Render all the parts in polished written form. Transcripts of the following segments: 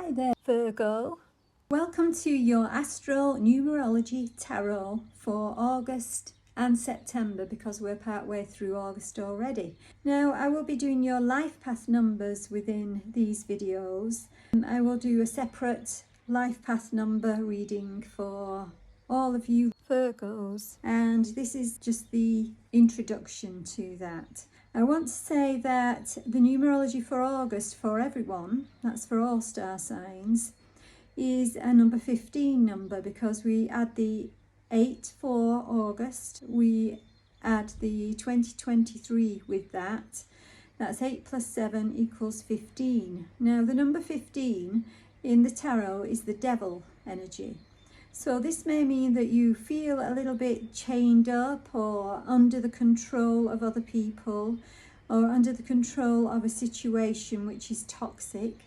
Hi there, Virgo. Welcome to your Astro Numerology Tarot for August and September, because we're partway through August already. Now, I will be doing your Lifepath numbers within these videos. I will do a separate Lifepath number reading for all of you Virgos, and this is just the introduction to that. I want to say that the numerology for August for everyone, that's for all star signs, is a number 15 number, because we add the 8 for August, we add the 2023 with that. That's 8 plus 7 equals 15. Now the number 15 in the tarot is the devil energy. So this may mean that you feel a little bit chained up or under the control of other people, or under the control of a situation which is toxic,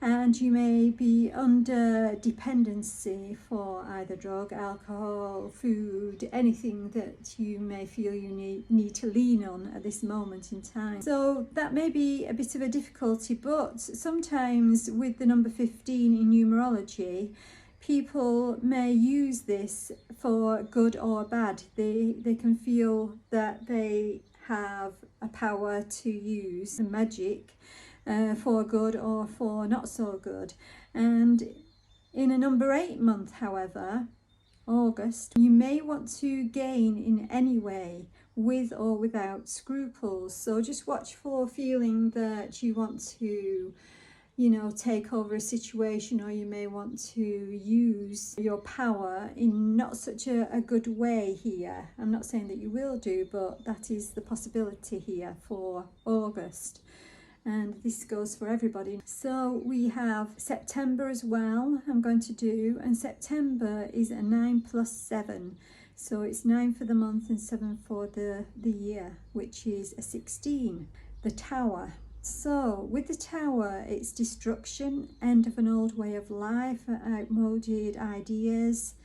and you may be under dependency for either drug, alcohol, food, anything that you may feel you need to lean on at this moment in time. So that may be a bit of a difficulty, but sometimes with the number 15 in numerology, people may use this for good or bad. They can feel that they have a power to use the magic for good or for not so good. And in a number 8 month, however, August, you may want to gain in any way, with or without scruples. So just watch for feeling that you want to take over a situation, or you may want to use your power in not such a good way here. I'm not saying that you will do, but that is the possibility here for August. And this goes for everybody. So we have September as well, I'm going to do, and September is a 9 plus 7. So it's 9 for the month and 7 for the year, which is a 16. The Tower. So with the Tower, it's destruction, end of an old way of life, outmoded ideas,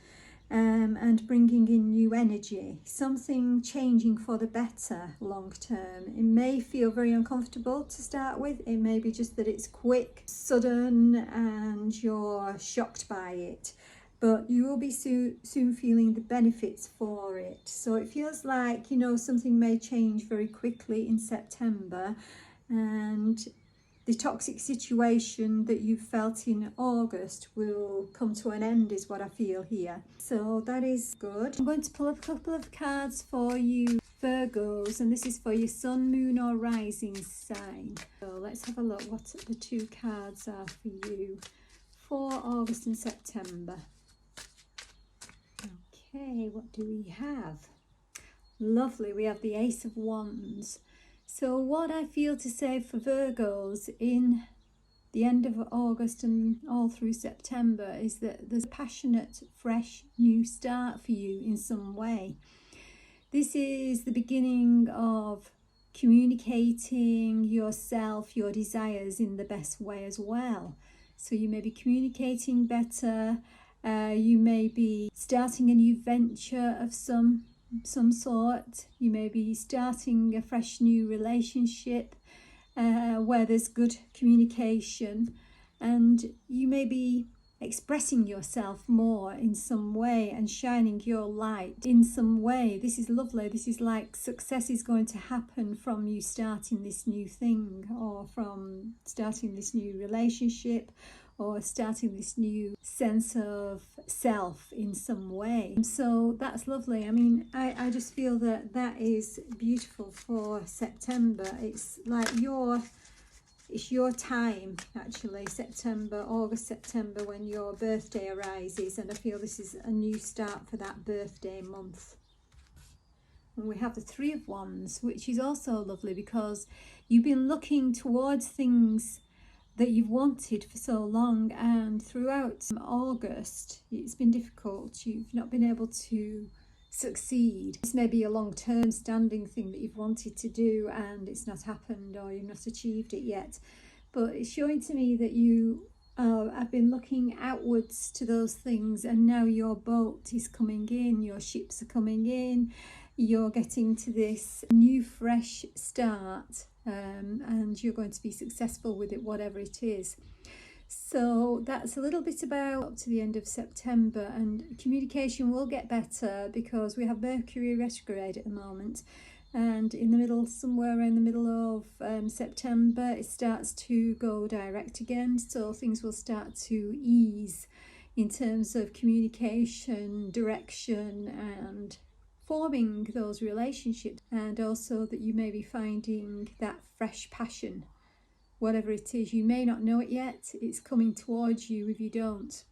and bringing in new energy, something changing for the better long term. It may feel very uncomfortable to start with. It may be just that it's quick, sudden, and you're shocked by it, but you will be soon feeling the benefits for it. So it feels like, something may change very quickly in September, and the toxic situation that you felt in August will come to an end, is what I feel here. So that is good. I'm going to pull up a couple of cards for you Virgos, and this is for your sun, moon or rising sign. So let's have a look what the two cards are for you for August and September. Okay, what do we have? Lovely, we have the Ace of Wands. So what I feel to say for Virgos in the end of August and all through September is that there's a passionate, fresh, new start for you in some way. This is the beginning of communicating yourself, your desires in the best way as well. So you may be communicating better, you may be starting a new venture of some sort. You may be starting a fresh new relationship where there's good communication, and you may be expressing yourself more in some way and shining your light in some way. This is lovely. This is like success is going to happen from you starting this new thing, or from starting this new relationship, or starting this new sense of self in some way. So that's lovely. I mean, I just feel that is beautiful for September. It's like it's your time, actually, August, September, when your birthday arises, and I feel this is a new start for that birthday month. And we have the Three of Wands, which is also lovely, because you've been looking towards things that you've wanted for so long, and throughout August it's been difficult. You've not been able to succeed. This may be a long-term standing thing that you've wanted to do and it's not happened, or you've not achieved it yet, but it's showing to me that you have been looking outwards to those things, and now your boat is coming in, your ships are coming in, you're getting to this new fresh start, and you're going to be successful with it, whatever it is. So that's a little bit about up to the end of September, and communication will get better because we have Mercury retrograde at the moment, and in the middle, somewhere in the middle of September, it starts to go direct again, so things will start to ease in terms of communication, direction, and forming those relationships, and also that you may be finding that fresh passion. Whatever it is, you may not know it yet, it's coming towards you if you don't.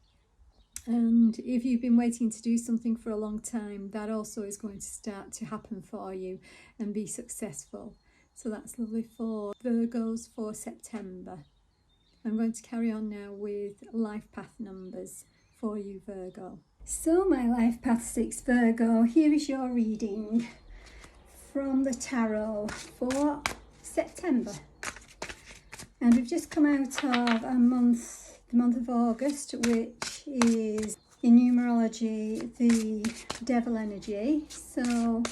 And if you've been waiting to do something for a long time, that also is going to start to happen for you and be successful. So that's lovely for Virgos for September. I'm going to carry on now with Lifepath numbers for you, Virgo. So my Lifepath 6 Virgo, here is your reading from the tarot for September. And we've just come out of the month of August, which is in numerology the devil energy. So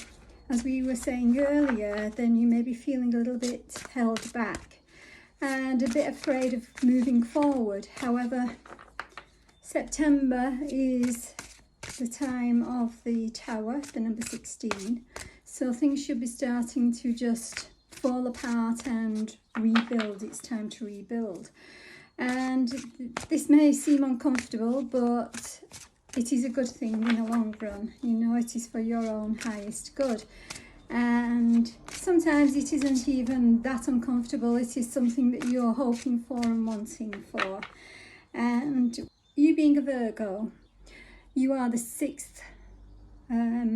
as we were saying earlier, then you may be feeling a little bit held back and a bit afraid of moving forward. However, September is the time of the tower, the number 16. So things should be starting to just fall apart and rebuild. It's time to rebuild. And this may seem uncomfortable, but it is a good thing in the long run. You know, it is for your own highest good. And sometimes it isn't even that uncomfortable. It is something that you're hoping for and wanting for. And you being a Virgo, you are the 6th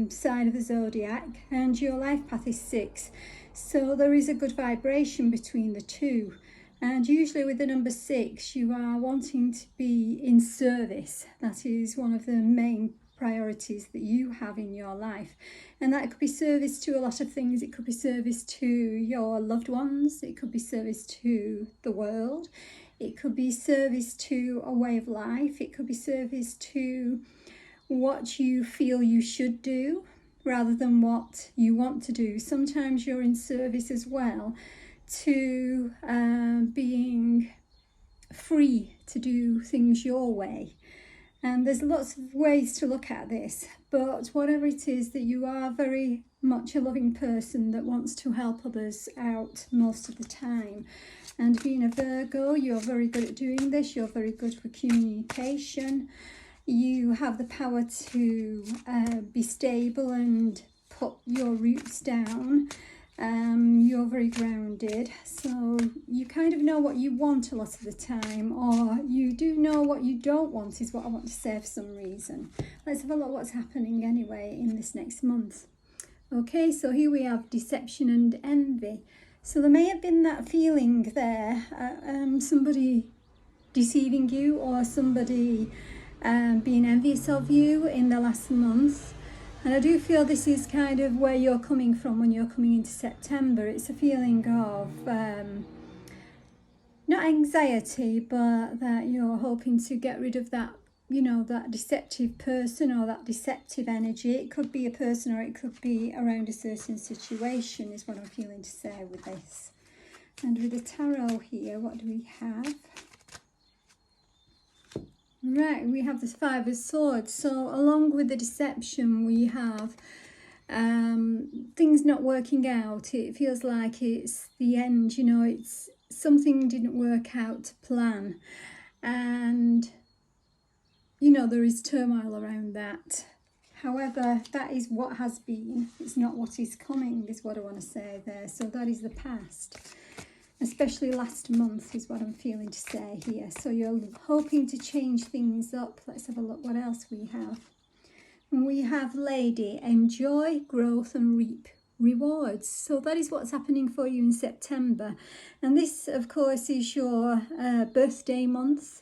sign of the zodiac, and your life path is 6. So there is a good vibration between the two. And usually with the number 6, you are wanting to be in service. That is one of the main priorities that you have in your life. And that could be service to a lot of things. It could be service to your loved ones. It could be service to the world. It could be service to a way of life. It could be service to what you feel you should do rather than what you want to do. Sometimes you're in service as well to being free to do things your way. And there's lots of ways to look at this, but whatever it is, that you are very much a loving person that wants to help others out most of the time. And being a Virgo, you're very good at doing this. You're very good for communication. You have the power to be stable and put your roots down. You're very grounded, so you kind of know what you want a lot of the time, or you do know what you don't want, is what I want to say for some reason. Let's have a look what's happening anyway in this next month. Okay, so here we have deception and envy. So there may have been that feeling there, somebody deceiving you, or somebody being envious of you in the last month. And I do feel this is kind of where you're coming from when you're coming into September. It's a feeling of not anxiety, but that you're hoping to get rid of that, you know, that deceptive person or that deceptive energy. It could be a person or it could be around a certain situation, is what I'm feeling to say with this. And with the tarot here, what do we have? Right, we have the 5 of Swords. So along with the deception, we have things not working out. It feels like it's the end, you know, it's something didn't work out to plan. And, you know, there is turmoil around that. However, that is what has been. It's not what is coming, is what I want to say there. So that is the past. Especially last month is what I'm feeling to say here. So you're hoping to change things up. Let's have a look what else we have. And we have Lady, enjoy growth and reap rewards. So that is what's happening for you in September. And this, of course, is your birthday month.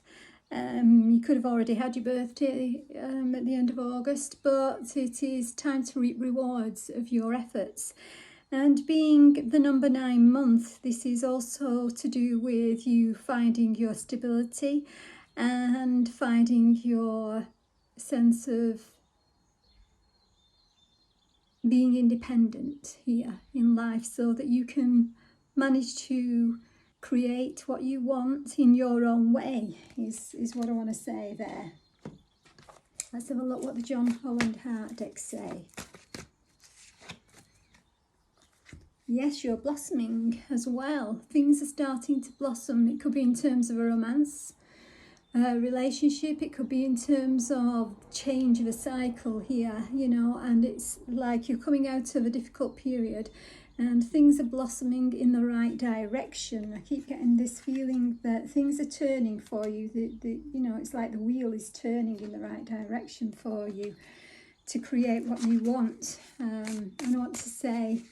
You could have already had your birthday at the end of August, but it is time to reap rewards of your efforts. And being the number 9 month, this is also to do with you finding your stability and finding your sense of being independent here in life, so that you can manage to create what you want in your own way is what I want to say there. Let's have a look what the John Holland Heart deck say. Yes, you're blossoming as well. Things are starting to blossom. It could be in terms of a romance, a relationship. It could be in terms of change of a cycle here, you know, and it's like you're coming out of a difficult period and things are blossoming in the right direction. I keep getting this feeling that things are turning for you. You know, it's like the wheel is turning in the right direction for you to create what you want. And I want to say,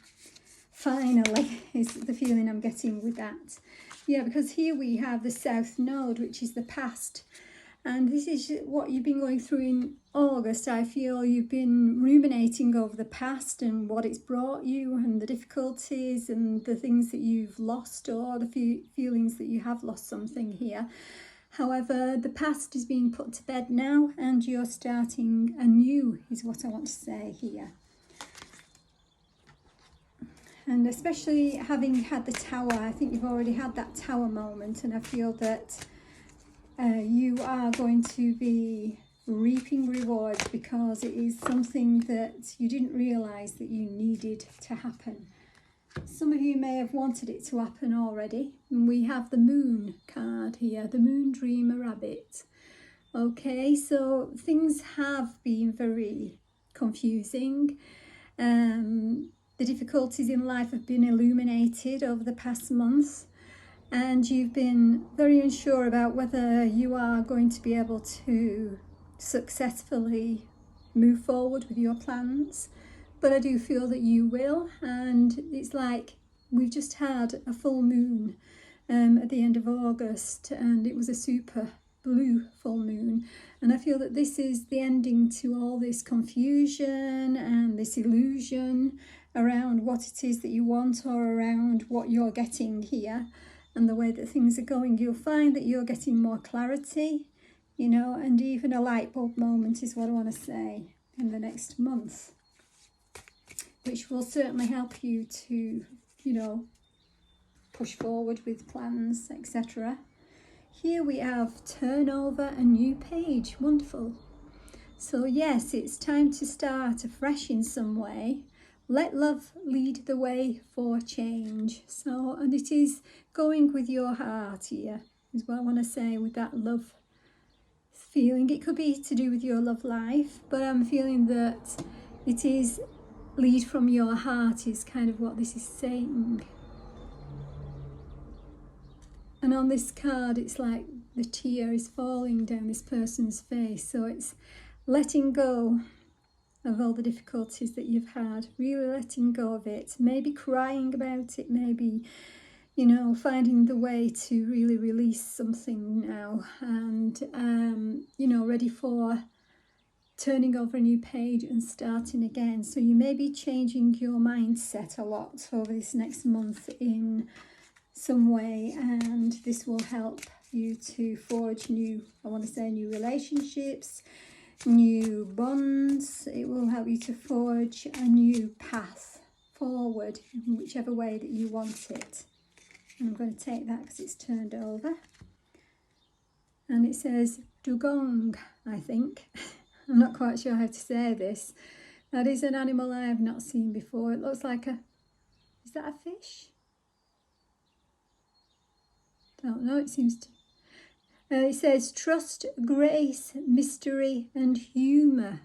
finally, is the feeling I'm getting with that. Yeah, because here we have the South Node, which is the past. And this is what you've been going through in August. I feel you've been ruminating over the past and what it's brought you and the difficulties and the things that you've lost or the feelings that you have lost something here. However, the past is being put to bed now and you're starting anew is what I want to say here. And especially having had the Tower, I think you've already had that Tower moment, and I feel that you are going to be reaping rewards because it is something that you didn't realise that you needed to happen. Some of you may have wanted it to happen already. And we have the Moon card here, the Moon Dreamer Rabbit. Okay, so things have been very confusing. The difficulties in life have been illuminated over the past month. And you've been very unsure about whether you are going to be able to successfully move forward with your plans. But I do feel that you will. And it's like we've just had a full moon at the end of August. And it was a super blue full moon. And I feel that this is the ending to all this confusion and this illusion around what it is that you want or around what you're getting here. And the way that things are going, you'll find that you're getting more clarity, you know, and even a light bulb moment is what I want to say in the next month, which will certainly help you to, you know, push forward with plans, etc. Here we have turn over a new page. Wonderful. So yes, it's time to start afresh in some way. Let love lead the way for change. So, and it is going with your heart here, is what I want to say with that love feeling. It could be to do with your love life, but I'm feeling that it is lead from your heart is kind of what this is saying. And on this card, it's like the tear is falling down this person's face. So it's letting go of all the difficulties that you've had, really letting go of it, maybe crying about it, maybe, you know, finding the way to really release something now and, you know, ready for turning over a new page and starting again. So you may be changing your mindset a lot over this next month in some way, and this will help you to forge new, I want to say, new relationships, new bonds. It will help you to forge a new path forward in whichever way that you want it. And I'm going to take that because it's turned over. And it says dugong, I think. I'm not quite sure how to say this. That is an animal I have not seen before. It looks like a, is that a fish? Don't know, it seems to. It says trust, grace, mystery and humour.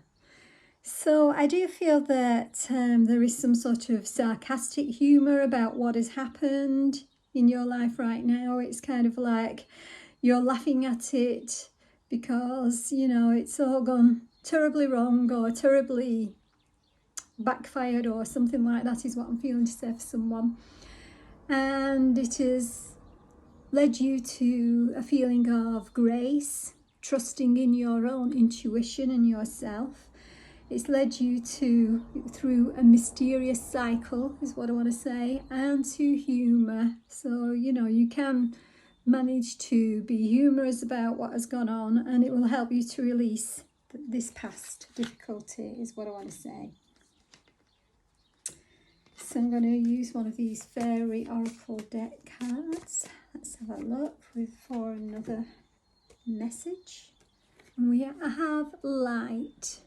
So I do feel that there is some sort of sarcastic humour about what has happened in your life right now. It's kind of like you're laughing at it because, you know, it's all gone terribly wrong or terribly backfired or something like that is what I'm feeling to say for someone. And it is led you to a feeling of grace, trusting in your own intuition and yourself. It's led you to through a mysterious cycle, is what I want to say, and to humour. So, you know, you can manage to be humorous about what has gone on, and it will help you to release this past difficulty, is what I want to say. So I'm going to use one of these fairy oracle deck cards. Let's have a look for another message. And we have light.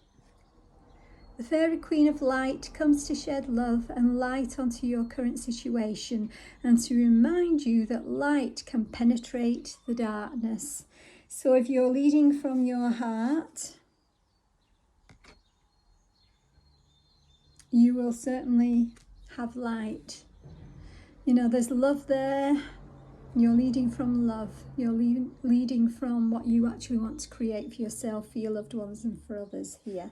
The fairy queen of light comes to shed love and light onto your current situation and to remind you that light can penetrate the darkness. So if you're leading from your heart, you will certainly have light. You know, there's love there. You're leading from love. You're leading from what you actually want to create for yourself, for your loved ones and for others here.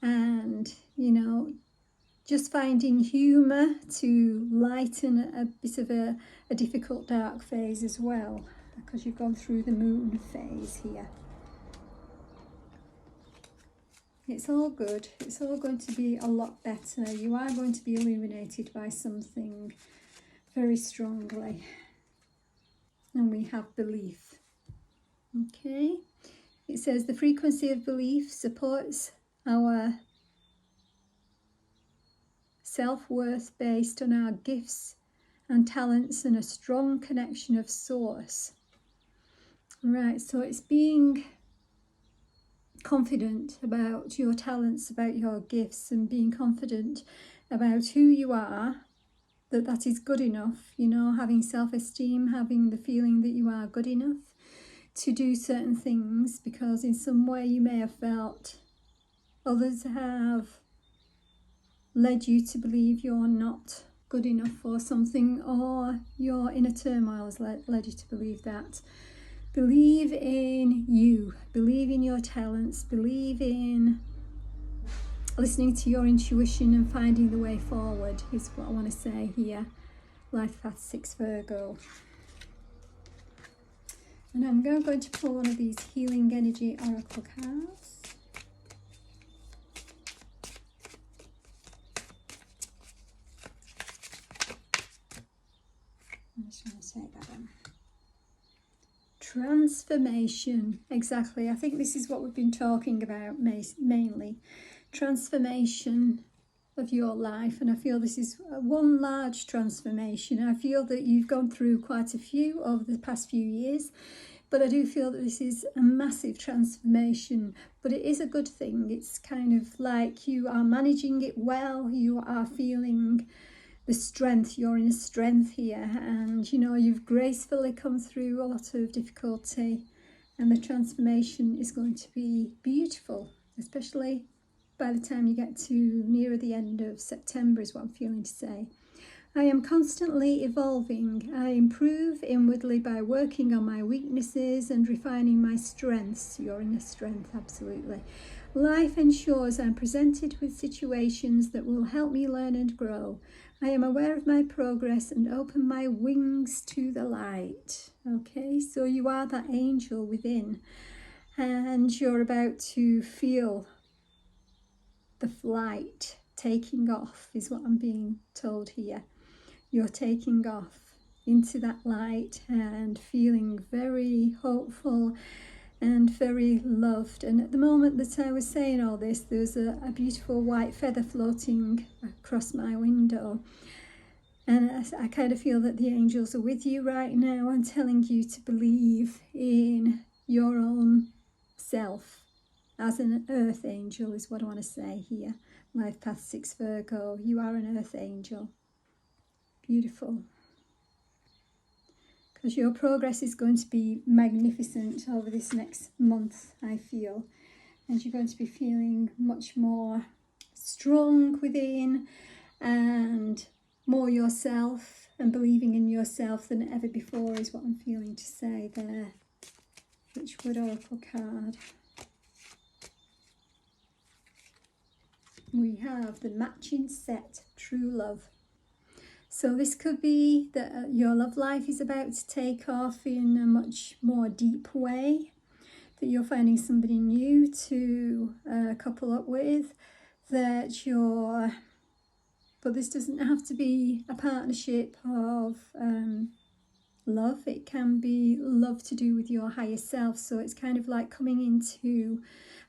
And, you know, just finding humour to lighten a bit of a difficult dark phase as well, because you've gone through the moon phase here. It's all good. It's all going to be a lot better. You are going to be illuminated by something very strongly. And we have belief. Okay. It says the frequency of belief supports our self-worth based on our gifts and talents and a strong connection of source. Right, so it's being confident about your talents, about your gifts, and being confident about who you are, that is good enough, you know, having self-esteem, having the feeling that you are good enough to do certain things, because in some way you may have felt others have led you to believe you're not good enough for something, or your inner turmoil has led you to believe that. Believe in you, believe in your talents, believe in listening to your intuition and finding the way forward is what I want to say here. Lifepath 6 Virgo. And I'm going to pull one of these healing energy oracle cards. I just want to take that one. Transformation. Exactly. I think this is what we've been talking about mainly. Transformation of your life. And I feel this is one large transformation. I feel that you've gone through quite a few over the past few years. But I do feel that this is a massive transformation, but it is a good thing. It's kind of like you are managing it well, you are feeling the strength, you're in a strength here, and you know, you've gracefully come through a lot of difficulty, and the transformation is going to be beautiful, especially by the time you get to nearer the end of September is what I'm feeling to say. I am constantly evolving. I improve inwardly by working on my weaknesses and refining my strengths. Your inner strength, absolutely. Life ensures I'm presented with situations that will help me learn and grow. I am aware of my progress and open my wings to the light. Okay, so you are that angel within, and you're about to feel the flight taking off is what I'm being told here. You're taking off into that light and feeling very hopeful and very loved. And at the moment that I was saying all this, there's a beautiful white feather floating across my window. And I kind of feel that the angels are with you right now and telling you to believe in your own self as an earth angel is what I want to say here. Lifepath 6 Virgo, you are an earth angel. Beautiful. Because your progress is going to be magnificent over this next month, I feel. And you're going to be feeling much more strong within and more yourself and believing in yourself than ever before is what I'm feeling to say there. Witchwood Oracle card. We have the matching set, true love. So this could be that your love life is about to take off in a much more deep way, that you're finding somebody new to couple up with, that you're, but this doesn't have to be a partnership of love. It can be love to do with your higher self. So it's kind of like coming into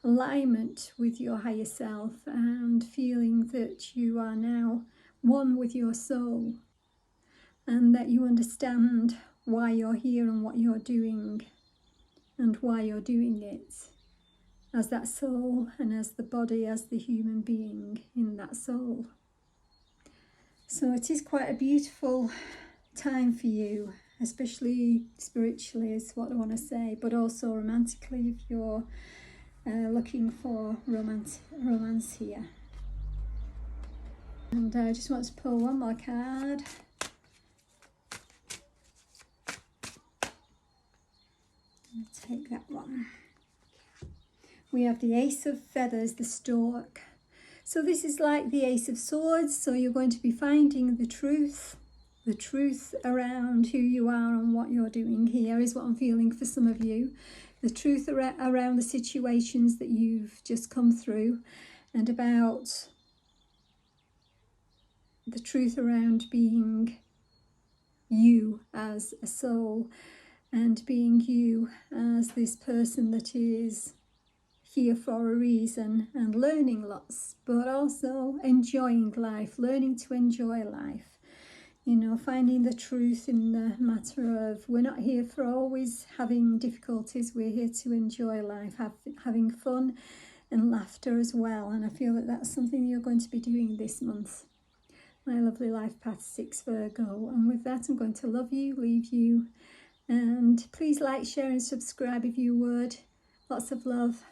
alignment with your higher self and feeling that you are now one with your soul, and that you understand why you're here and what you're doing and why you're doing it as that soul and as the body, as the human being in that soul. So it is quite a beautiful time for you, especially spiritually is what I want to say, but also romantically if you're looking for romance here. And I just want to pull one more card. I'll take that one. We have the Ace of Feathers, the Stork. So this is like the Ace of Swords, so you're going to be finding the truth around who you are and what you're doing here is what I'm feeling for some of you. The truth around the situations that you've just come through, and about the truth around being you as a soul and being you as this person that is here for a reason and learning lots, but also enjoying life, learning to enjoy life. You know, finding the truth in the matter of we're not here for always having difficulties, we're here to enjoy life, having fun and laughter as well. And I feel that that's something you're going to be doing this month. My lovely Lifepath 6 Virgo. And with that, I'm going to love you, leave you, and please like, share and subscribe if you would. Lots of love.